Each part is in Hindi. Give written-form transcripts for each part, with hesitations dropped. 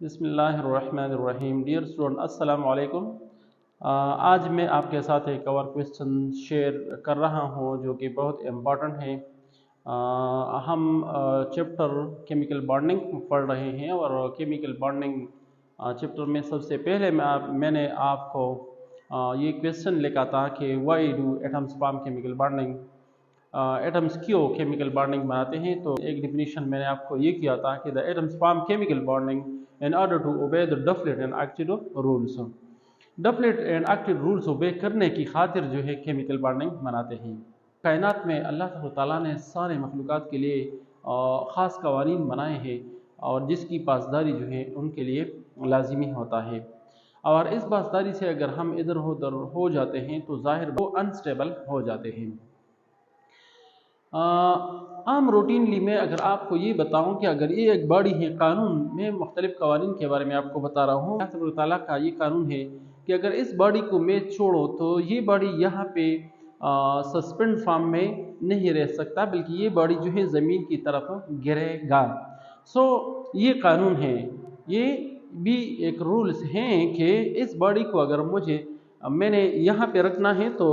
बिस्मिल्लाहिर्रहमानिर्रहीम। डियर स्टूडेंट, अस्सलाम वालेकुम। आज मैं आपके साथ एक और क्वेश्चन शेयर कर रहा हूँ जो कि बहुत इम्पॉर्टेंट है। हम चैप्टर केमिकल बॉन्डिंग पढ़ रहे हैं और केमिकल बॉन्डिंग चैप्टर में सबसे पहले मैंने आपको ये क्वेश्चन लिखा था कि why do atoms form chemical bonding, atoms क्यों केमिकल बॉन्डिंग बनाते हैं। तो एक डिफिनीशन मैंने आपको ये किया था कि the atoms form chemical bonding in order to obey the Duplet and Actid rules। Duplet and active rules obey करने की खातिर जो है केमिकल बॉन्डिंग बनाते हैं। कायनात में अल्लाह ताला ने सारे मखलूक़ात के लिए ख़ास कवानीन बनाए हैं और जिसकी पासदारी जो है उनके लिए लाजिमी होता है। और इस पासदारी से अगर हम इधर उधर हो जाते हैं तो ज़ाहिर वो अनस्टेबल हो जाते हैं। आम रूटीनली में अगर आपको ये बताऊं कि अगर ये एक बॉडी है, कानून में मुख्तलिफ कवानीन के बारे में आपको बता रहा हूँ। अल्लाह सुब्हानहू तआला का ये कानून है कि अगर इस बॉडी को मैं छोड़ो तो ये बॉडी यहाँ पे सस्पेंड फॉर्म में नहीं रह सकता, बल्कि ये बॉडी जो है ज़मीन की तरफ गिरेगा। सो ये कानून है, ये भी एक रूल्स हैं कि इस बॉडी को अगर मैंने यहाँ पे रखना है तो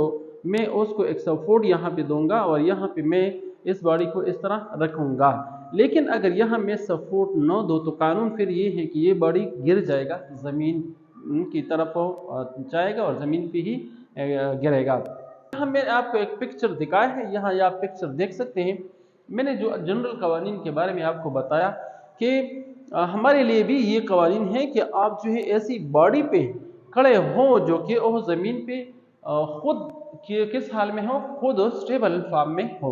मैं उसको एक सपोर्ट यहाँ पे दूंगा और यहाँ पे मैं इस बॉडी को इस तरह रखूँगा। लेकिन अगर यहाँ मैं सपोर्ट न दूँ तो कानून फिर ये है कि ये बॉडी गिर जाएगा, ज़मीन की तरफ जाएगा और ज़मीन पे ही गिरेगा। यहाँ मैंने आपको एक पिक्चर दिखाया है, यहाँ ये आप पिक्चर देख सकते हैं। मैंने जो जनरल कवानीन के बारे में आपको बताया कि हमारे लिए भी ये कवानीन है कि आप जो है ऐसी बॉडी पे खड़े हों जो कि वो ज़मीन पे खुद किस हाल में हो, खुद स्टेबल फॉर्म में हो।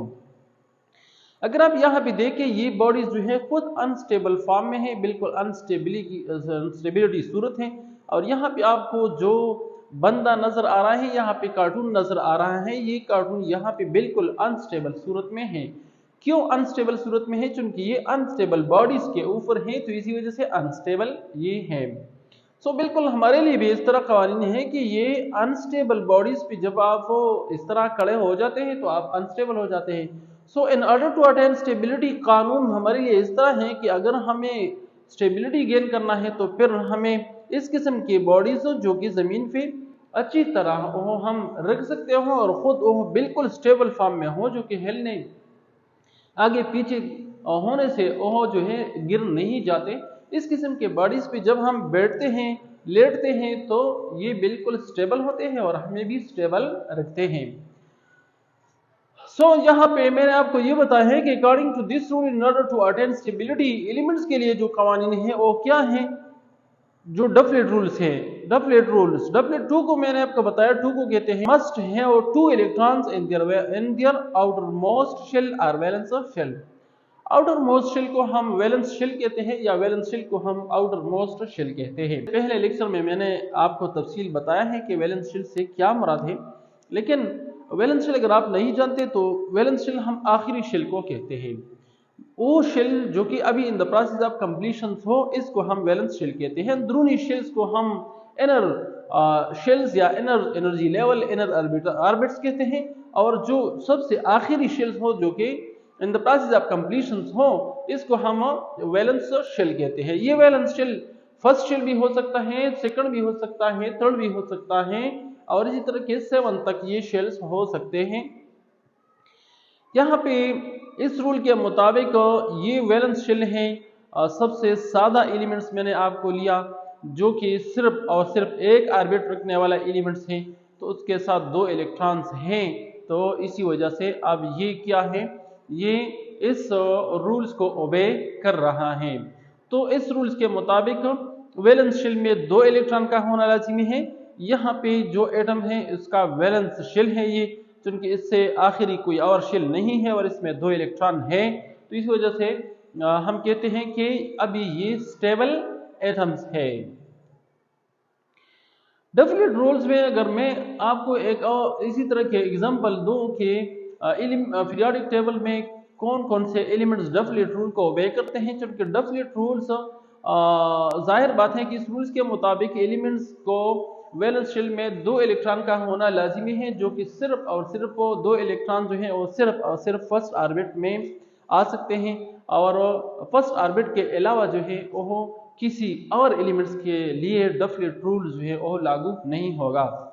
अगर आप यहाँ पे देखें ये बॉडीज जो है खुद अनस्टेबल फॉर्म में है, बिल्कुल अनस्टेबिलिटी सूरत है। और यहाँ पे आपको जो बंदा नजर आ रहा है, यहाँ पे कार्टून नजर आ रहा है, ये कार्टून यहाँ पे बिल्कुल अनस्टेबल सूरत में है। क्यों अनस्टेबल सूरत में है? क्योंकि ये अनस्टेबल बॉडीज के ऊपर है, तो इसी वजह से अनस्टेबल ये है। सो बिल्कुल हमारे लिए भी इस तरह कवानीन है कि ये अनस्टेबल बॉडीज पे जब आप इस तरह खड़े हो जाते हैं तो आप अनस्टेबल हो जाते हैं। So in order to attain stability, कानून हमारे लिए इस तरह है कि अगर हमें स्टेबिलिटी गेन करना है तो फिर हमें इस किस्म की बॉडीज जो कि ज़मीन पे अच्छी तरह वो हम रख सकते हो और ख़ुद वो बिल्कुल स्टेबल फॉर्म में हो, जो कि हिलने आगे पीछे होने से वो जो है गिर नहीं जाते। इस किस्म के बॉडीज पे जब हम बैठते हैं, लेटते हैं, तो ये बिल्कुल स्टेबल होते हैं और हमें भी स्टेबल रखते हैं। सो यहाँ पे मैंने आपको ये बताया है कि according to this rule in order to attain stability, elements के लिए जो कवानीन है वो क्या है, जो डफलेट रूल्स है। डफलेट रूल्स, डफलेट टू को मैंने आपको बताया, टू को कहते हैं मस्ट है और two electrons in their outer most shell और valence shell. Outer most shell को हम वैलेंस शेल कहते हैं या वैलेंस शेल को हम आउटर मोस्ट शेल कहते हैं। पहले लेक्चर में मैंने आपको तफसील बताया है कि वैलेंस शेल से क्या मुराद है, लेकिन वैलेंस शेल अगर आप नहीं जानते तो वैलेंस शेल हम आखिरी शेल को कहते हैं। वो शेल जो कि अभी in the process of completion हो, इसको हम वैलेंस शेल कहते हैं। अंदरूनी शेल्स को हम इनर शेल्स या inner energy level, inner orbits कहते हैं। और जो सबसे आखिरी शेल्स हो जो कि in the process of completion हो, इसको हम वैलेंस शेल कहते हैं। ये वैलेंस शेल फर्स्ट शेल भी हो सकता है, सेकंड भी हो सकता है, थर्ड भी हो सकता है और इसी तरह के 7 तक ये शेल्स हो सकते हैं। यहाँ पे इस रूल के मुताबिक ये वैलेंस शेल है। सबसे सादा एलिमेंट्स मैंने आपको लिया जो कि सिर्फ और सिर्फ एक ऑर्बिट रखने वाला एलिमेंट्स है, तो उसके साथ 2 इलेक्ट्रॉन्स हैं। तो इसी वजह से अब ये क्या है, ये इस रूल्स को ओबे कर रहा है। तो इस रूल्स के मुताबिक वैलेंस शेल में 2 इलेक्ट्रॉन का होना लाजिमी है। यहाँ पे जो एटम है इसका वैलेंस शेल है ये, क्योंकि इससे आखिरी कोई और शेल नहीं है और इसमें 2 इलेक्ट्रॉन है, तो इस वजह से हम कहते हैं कि अभी ये स्टेबल एटम्स है। डफलेट रूल्स में अगर मैं आपको एक और इसी तरह के एग्जांपल दूं कि पीरियोडिक टेबल में कौन कौन से एलिमेंट्स डफलेट रूल को ओबे करते हैं, क्योंकि डफलेट रूल्स जाहिर बात है कि इस रूल्स के मुताबिक एलिमेंट्स को वैलेंस शेल में 2 इलेक्ट्रॉन का होना लाजिमी है, जो कि सिर्फ और सिर्फ 2 इलेक्ट्रॉन जो हैं वो सिर्फ और सिर्फ फर्स्ट ऑर्बिट में आ सकते हैं और फर्स्ट ऑर्बिट के अलावा जो है वो किसी और एलिमेंट्स के लिए डफलेट रूल जो है वो लागू नहीं होगा।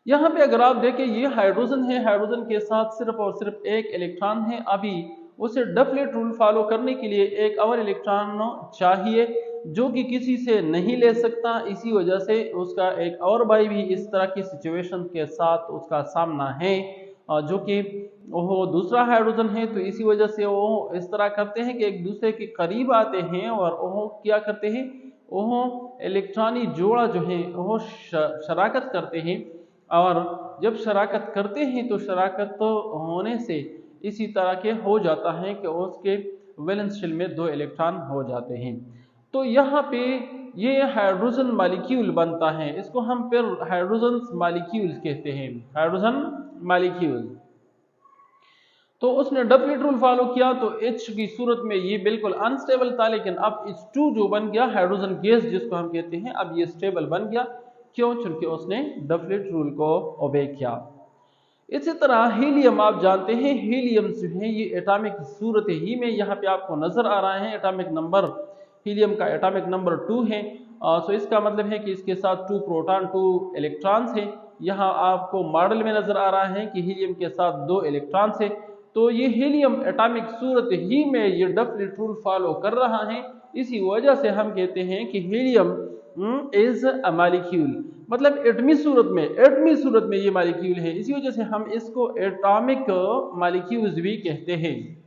यहाँ पे अगर आप देखें ये हाइड्रोजन है, हाइड्रोजन के साथ सिर्फ और सिर्फ एक इलेक्ट्रॉन है, अभी उसे डफलेट रूल फॉलो करने के लिए एक और इलेक्ट्रॉन चाहिए जो कि किसी से नहीं ले सकता। इसी वजह से उसका एक और भाई भी इस तरह की सिचुएशन के साथ उसका सामना है जो कि वो दूसरा हाइड्रोजन है। तो इसी वजह से वो इस तरह करते हैं कि एक दूसरे के करीब आते हैं और वो क्या करते हैं, वो इलेक्ट्रॉनी जोड़ा जो है वो शराकत करते हैं। और जब शराकत करते हैं तो शराकत होने से इसी तरह के हो जाता है कि उसके वैलेंस शेल में 2 इलेक्ट्रॉन हो जाते हैं। तो यहाँ पे ये हाइड्रोजन मॉलिक्यूल बनता है, इसको हम फिर हाइड्रोजन मॉलिक्यूल कहते हैं, हाइड्रोजन मॉलिक्यूल। तो उसने डफलेट रूल फॉलो किया तो H की सूरत में ये बिल्कुल अनस्टेबल था, लेकिन अब H2 जो बन गया हाइड्रोजन गैस जिसको हम कहते हैं, अब ये स्टेबल बन गया। क्यों? चूंकि उसने डफलेट रूल को ओबे किया। इसी तरह हीलियम, आप जानते हैं हीलियम जो है ये एटॉमिक सूरत ही में यहाँ पे आपको नजर आ रहा है, एटॉमिक नंबर हीलियम का एटॉमिक नंबर 2 है। तो इसका मतलब है कि इसके साथ 2 प्रोटॉन 2 इलेक्ट्रॉन्स है। यहाँ आपको मॉडल में नजर आ रहा है कि हीलियम के साथ 2 इलेक्ट्रॉन्स है। तो ये हीलियम एटॉमिक सूरत ही में ये डफलेट रूल फॉलो कर रहा है। इसी वजह से हम कहते हैं कि हीलियम इज अ मॉलिक्यूल, मतलब एटमी सूरत में ये मॉलिक्यूल है। इसी वजह से हम इसको एटॉमिक मॉलिक्यूल्स भी कहते हैं।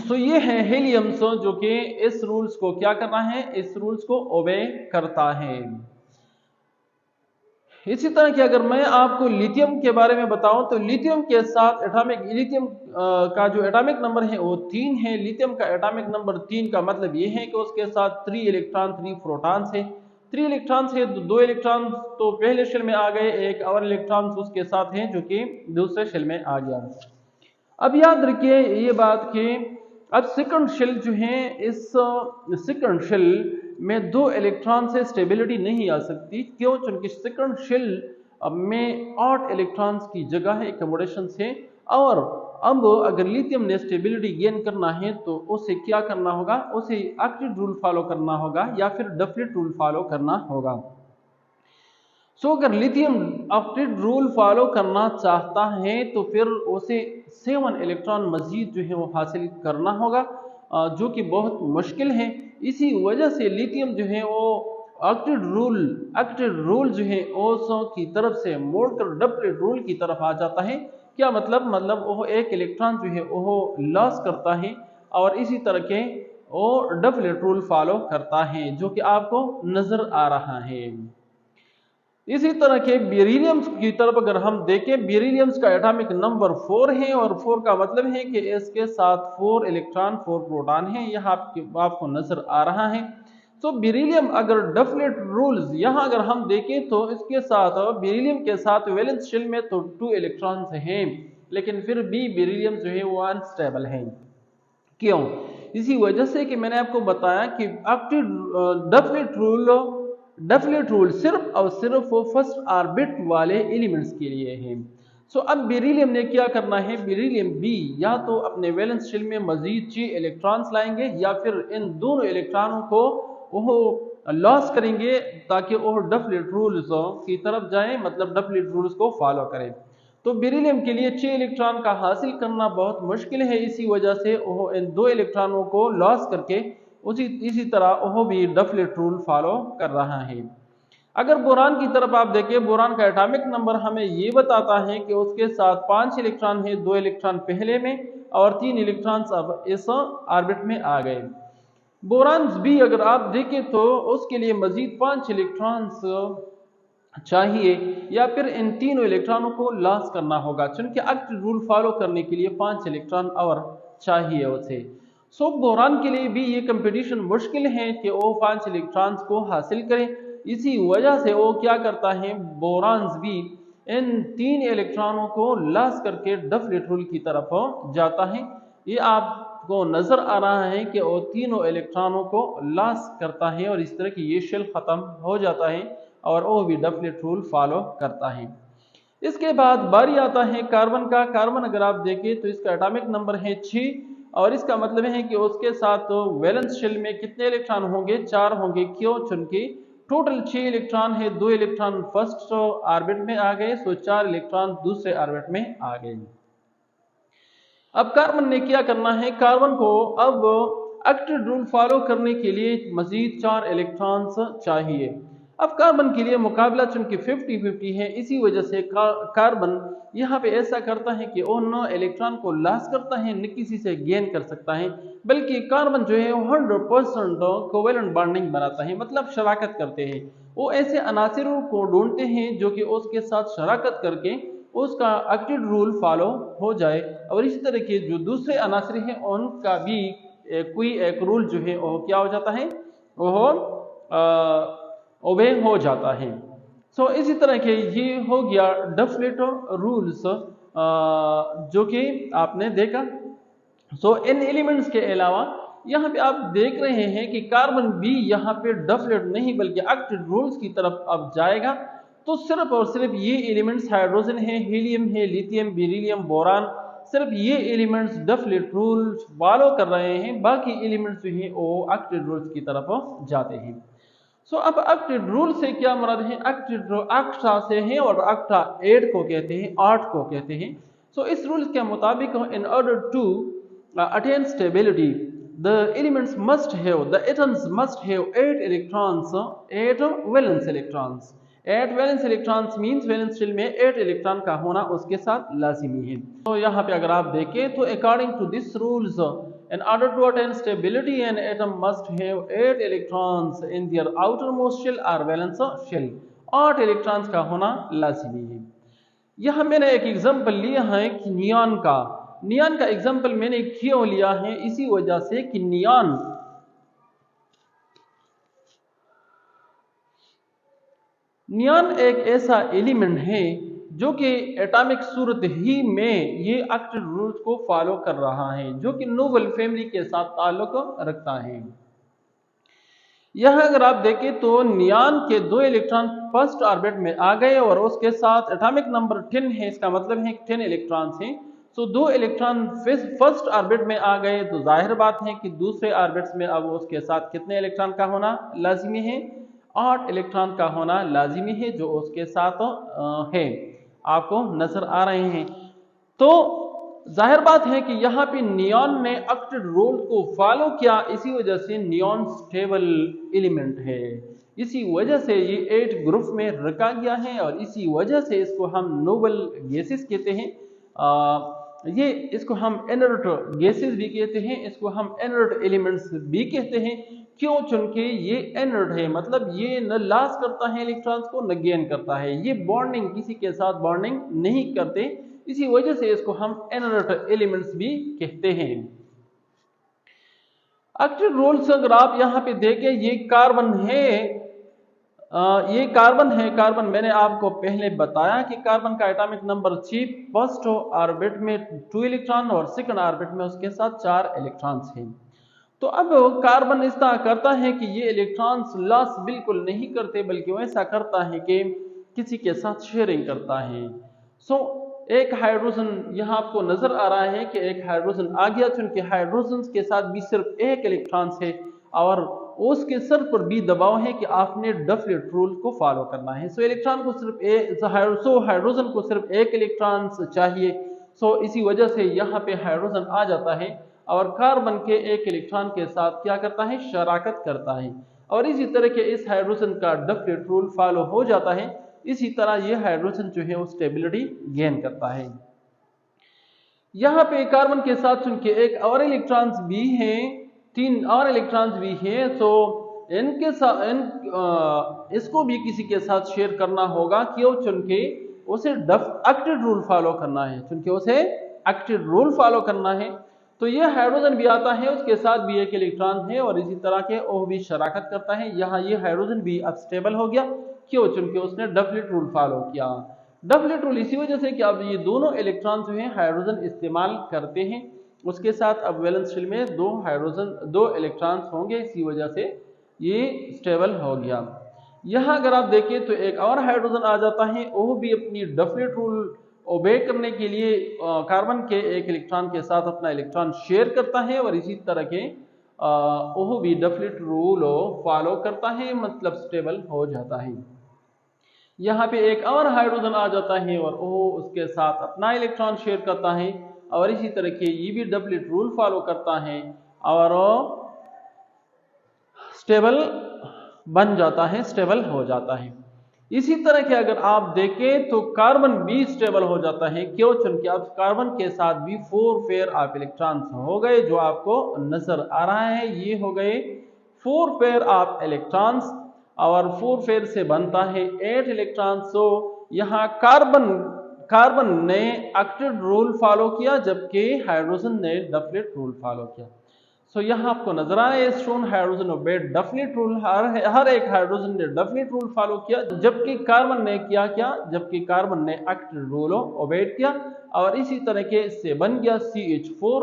सो ये है हीलियम जो कि इस रूल्स को क्या करना है, इस रूल्स को ओबे करता है। इसी तरह कि अगर मैं आपको लिथियम के बारे में बताऊं तो लिथियम के साथ लिथियम का जो एटॉमिक नंबर है वो 3 है। लिथियम का एटॉमिक नंबर 3 का मतलब ये है कि उसके साथ 3 इलेक्ट्रॉन 3 प्रोटॉन्स है। 3 इलेक्ट्रॉन्स है, 2 इलेक्ट्रॉन तो पहले शेल में आ गए, एक और इलेक्ट्रॉन उसके साथ है जो कि दूसरे शेल में आ गया। अब याद रखिए ये बात कि अब सेकंड शेल जो है, इस सेकंड शेल में 2 इलेक्ट्रॉन से स्टेबिलिटी नहीं आ सकती। क्यों? क्योंकि सेकंड शेल में 8 इलेक्ट्रॉन्स की जगह है एकोमोडेशन से। और अब अगर लिथियम ने स्टेबिलिटी गेन करना है तो उसे क्या करना होगा, उसे ऑक्टेट रूल फॉलो करना होगा या फिर डफलेट रूल फॉलो करना होगा। सो अगर लिथियम ऑक्टेट रूल फॉलो करना चाहता है तो फिर उसे 7 इलेक्ट्रॉन मजीद जो है वो हासिल करना होगा, जो कि बहुत मुश्किल है। इसी वजह से लिथियम जो है वो ऑक्टेट रूल जो है ओसो की तरफ से मोड़कर डफलेट रूल की तरफ आ जाता है। क्या मतलब वो एक इलेक्ट्रॉन जो है वो लॉस करता है और इसी तरह के वो डफलेट रूल फॉलो करता है, जो कि आपको नजर आ रहा है। इसी तरह के बेरिलियम्स की तरफ अगर हम देखें, बेरिलियम्स का एटॉमिक नंबर 4 है और 4 का मतलब है कि इसके साथ 4 इलेक्ट्रॉन 4 प्रोटॉन है, यह आपको नजर आ रहा है। तो बेरिलियम अगर डफलेट रूल्स यहाँ अगर हम देखें तो इसके साथ बेरिलियम के साथ वैलेंस शेल में तो 2 इलेक्ट्रॉन्स हैं, लेकिन फिर भी बेरिलियम जो है वो अनस्टेबल है। क्यों? इसी वजह से कि मैंने आपको बताया कि डफलेट रूल सिर्फ और सिर्फ फर्स्ट ऑर्बिट वाले एलिमेंट्स के लिए है। सो अब बेरिलियम ने क्या करना है, बेरिलियम बी या तो अपने वैलेंस शेल में मजीद 6 इलेक्ट्रॉन्स लाएंगे या फिर इन दोनों इलेक्ट्रॉनों को वो लॉस करेंगे ताकि वो डफलेट रूल्स की तरफ जाएं, मतलब डफलेट रूल्स को फॉलो करें। तो बेरिलियम के लिए 6 इलेक्ट्रॉन का हासिल करना बहुत मुश्किल है। इसी वजह से वो इन 2 इलेक्ट्रॉनों को लॉस करके इसी तरह वो भी डफलेट रूल फॉलो कर रहा है। अगर बोरान की तरफ आप देखें, बोरान का एटॉमिक नंबर हमें ये बताता है कि उसके साथ 5 इलेक्ट्रॉन है, 2 इलेक्ट्रॉन पहले में और 3 इलेक्ट्रॉन अब इस ऑर्बिट में आ गए। बोरान्स भी अगर आप देखें तो उसके लिए मजीद 5 इलेक्ट्रॉन्स चाहिए या फिर इन तीनों इलेक्ट्रॉनों को लॉस करना होगा, क्योंकि ऑक्टेट रूल फॉलो करने के लिए 5 इलेक्ट्रॉन और चाहिए उसे। सो बोरान के लिए भी ये कंपटीशन मुश्किल है कि वो 5 इलेक्ट्रॉन्स को हासिल करें। इसी वजह से वो क्या करता है, बोरान्स भी इन 3 इलेक्ट्रॉनों को लॉस करके डफलेट रूल की तरफ जाता है। ये आपको नजर आ रहा है कि वो तीनों इलेक्ट्रॉनों को लॉस करता है और इस तरह की ये शेल खत्म हो जाता है और वो भी डफलेट रूल फॉलो करता है। इसके बाद बारी आता है कार्बन का। कार्बन अगर आप देखें तो इसका एटॉमिक नंबर है 6 और इसका मतलब है कि उसके साथ वैलेंस शेल में कितने इलेक्ट्रॉन होंगे, 4 होंगे। क्यों? चूंकि टोटल 6 इलेक्ट्रॉन है, 2 इलेक्ट्रॉन फर्स्ट ऑर्बिट में आ गए, सो 4 इलेक्ट्रॉन दूसरे ऑर्बिट में आ गए। अब कार्बन ने क्या करना है, कार्बन को अब ऑक्टेट रूल फॉलो करने के लिए मजीद 4 इलेक्ट्रॉन्स चाहिए। अब कार्बन के लिए मुकाबला चूंकि 50-50 है, इसी वजह से कार्बन यहाँ पे ऐसा करता है कि वो न इलेक्ट्रॉन को लॉस करता है न किसी से गेन कर सकता है, बल्कि कार्बन जो है 100% कोवेलेंट बॉन्डिंग बनाता है, मतलब शराकत करते हैं। वो ऐसे अनासिरों को ढूंढते हैं जो कि उसके साथ शराकत करके उसका ऑक्टेट रूल फॉलो हो जाए, और इसी तरह के जो दूसरे अनासर हैं उनका भी कोई एक रूल जो है वो क्या हो जाता है, वो ओबे हो जाता है। सो इसी तरह के ये हो गया डफलेट रूल्स जो कि आपने देखा। सो इन एलिमेंट्स के अलावा यहाँ पे आप देख रहे हैं कि कार्बन भी यहाँ पे डफलेट नहीं बल्कि ऑक्टेट रूल्स की तरफ अब जाएगा। तो सिर्फ और सिर्फ ये एलिमेंट्स हाइड्रोजन है, हीलियम है, लिथियम, बेरिलियम, बोरान, सिर्फ ये एलिमेंट्स डफलेट रूल्स फॉलो कर रहे हैं, बाकी एलिमेंट्स जो हैं वो ऑक्टेट रूल्स की तरफ जाते हैं। सो अब ऑक्टेट रूल से क्या मुराद है, ऑक्टा से है और ऑक्टा 8 को कहते हैं, 8 को कहते हैं। सो इस रूल के मुताबिक in order to attain stability the elements must have the atoms must have 8 electrons, 8 valence electrons। 8 valence electrons means valence shell में 8 इलेक्ट्रॉन का होना उसके साथ लाजिमी है। तो यहाँ पे अगर आप देखें तो according to this rules in order to attain stability an atom must have 8 electrons in their outermost shell or valence shell। 8 electrons का होना लाजिमी है। यहाँ मैंने एक एग्जाम्पल लिया है कि नियॉन का एग्जाम्पल मैंने क्यों लिया है, इसी वजह से कि नियॉन एक ऐसा एलिमेंट है जो कि एटॉमिक सूरत ही में ये ऑक्टेट रूल्स को फॉलो कर रहा है, जो कि नोबल फैमिली के साथ ताल्लुक रखता है। यहां अगर आप देखें तो नियॉन के 2 इलेक्ट्रॉन फर्स्ट ऑर्बिट में आ गए और उसके साथ एटॉमिक नंबर 10 है, इसका मतलब है 10 इलेक्ट्रॉन्स हैं। सो 2 इलेक्ट्रॉन फर्स्ट ऑर्बिट में आ गए, तो जाहिर बात है कि दूसरे ऑर्बिट्स में अब उसके साथ कितने इलेक्ट्रॉन का होना लाजिमी है, 8 इलेक्ट्रॉन का होना लाजिमी है, जो उसके साथ है, आपको नजर आ रहे हैं। तो जाहिर बात है कि यहाँ पे नियॉन ने ऑक्टेट रूल को फॉलो किया, इसी वजह से नियॉन स्टेबल एलिमेंट है, इसी वजह से ये 8 ग्रुप में रखा गया है और इसी वजह से इसको हम नोबल गैसेस कहते हैं। ये इसको हम इनर्ट गैसेस भी कहते हैं, इसको हम इनर्ट एलिमेंट्स भी कहते हैं। क्यों? चूंकि ये इनर्ट है, मतलब ये न लॉस करता है इलेक्ट्रॉन्स को न गेन करता है, ये बॉन्डिंग किसी के साथ बॉन्डिंग नहीं करते, इसी वजह से इसको हम इनर्ट एलिमेंट्स भी कहते हैं। ऑक्टेट रूल्स अगर आप यहाँ पे देखें, ये कार्बन है, ये कार्बन मैंने आपको पहले बताया कि कार्बन का एटॉमिक नंबर 6, फर्स्ट ऑर्बिट में 2 इलेक्ट्रॉन और सेकंड ऑर्बिट में उसके साथ 4 इलेक्ट्रॉन्स हैं। तो अब कार्बन इस तरह करता है कि ये इलेक्ट्रॉन्स लॉस बिल्कुल नहीं करते, बल्कि वैसा करता है कि किसी के साथ शेयरिंग करता है। सो एक हाइड्रोजन यहाँ आपको नजर आ रहा है कि एक हाइड्रोजन आ गया, चूंकि हाइड्रोजन के साथ भी सिर्फ एक इलेक्ट्रॉन्स है और उसके सर पर भी दबाव है कि आपने डफलेट रूल को फॉलो करना है। सो इलेक्ट्रॉन को सिर्फ हाइड्रोजन को सिर्फ एक इलेक्ट्रॉन चाहिए। सो इसी वजह से यहाँ पे हाइड्रोजन आ जाता है और कार्बन के एक इलेक्ट्रॉन के साथ क्या करता है, शराकत करता है, और इसी तरह के इस हाइड्रोजन का डफलेट रूल फॉलो हो जाता है। इसी तरह ये हाइड्रोजन जो है वो स्टेबिलिटी गेन करता है। यहाँ पे कार्बन के साथ चूंकि एक और इलेक्ट्रॉन्स भी हैं, 3 और इलेक्ट्रॉन्स भी हैं, तो इनके साथ इसको भी किसी के साथ शेयर करना होगा। क्यों? चूंकि उसे ऑक्टेट रूल फॉलो करना है, चूंकि उसे ऑक्टेट रूल फॉलो करना है। तो ये हाइड्रोजन भी आता है, उसके साथ भी एक इलेक्ट्रॉन है और इसी तरह के वो भी शराकत करता है। यहाँ ये हाइड्रोजन भी अब स्टेबल हो गया। क्यों? चूंकि उसने डफलेट रूल फॉलो किया। डफलेट रूल इसी वजह से कि अब ये दोनों इलेक्ट्रॉन जो हैं हाइड्रोजन इस्तेमाल करते हैं, उसके साथ अब वैलेंस शेल में 2 इलेक्ट्रॉन्स होंगे, इसी वजह से ये स्टेबल हो गया। यहाँ अगर आप देखें तो एक और हाइड्रोजन आ जाता है, वो भी अपनी डफलेट रूल ओबे करने के लिए कार्बन के एक इलेक्ट्रॉन के साथ अपना इलेक्ट्रॉन शेयर करता है और इसी तरह के वो भी डफलेट रूल फॉलो करता है, मतलब स्टेबल हो जाता है। यहाँ पे एक और हाइड्रोजन आ जाता है और वो उसके साथ अपना इलेक्ट्रॉन शेयर करता है और इसी तरह के ये भी डबलेट रूल फॉलो करता है और स्टेबल बन जाता है, स्टेबल हो जाता है। इसी तरह के अगर आप देखें तो कार्बन भी स्टेबल हो जाता है। क्यों? चूंकि अब कार्बन के साथ भी 4 पेयर ऑफ इलेक्ट्रॉन्स हो गए, जो आपको नजर आ रहा है, ये हो गए 4 पेयर ऑफ इलेक्ट्रॉन्स और 4 पेयर से बनता है 8 इलेक्ट्रॉन्स। सो यहाँ कार्बन ने ऑक्टेट रूल फॉलो किया जबकि हाइड्रोजन ने डबलेट रूल फॉलो किया। सो यहाँ आपको नजर आ रहा है स्टोन हाइड्रोजन ओबेड डफलेट रूल, हर एक हाइड्रोजन ने डफलेट रूल फॉलो किया जबकि कार्बन ने किया क्या, जबकि कार्बन ने ऑक्टेट रूल ओबेड किया और इसी तरह के इससे बन गया CH4।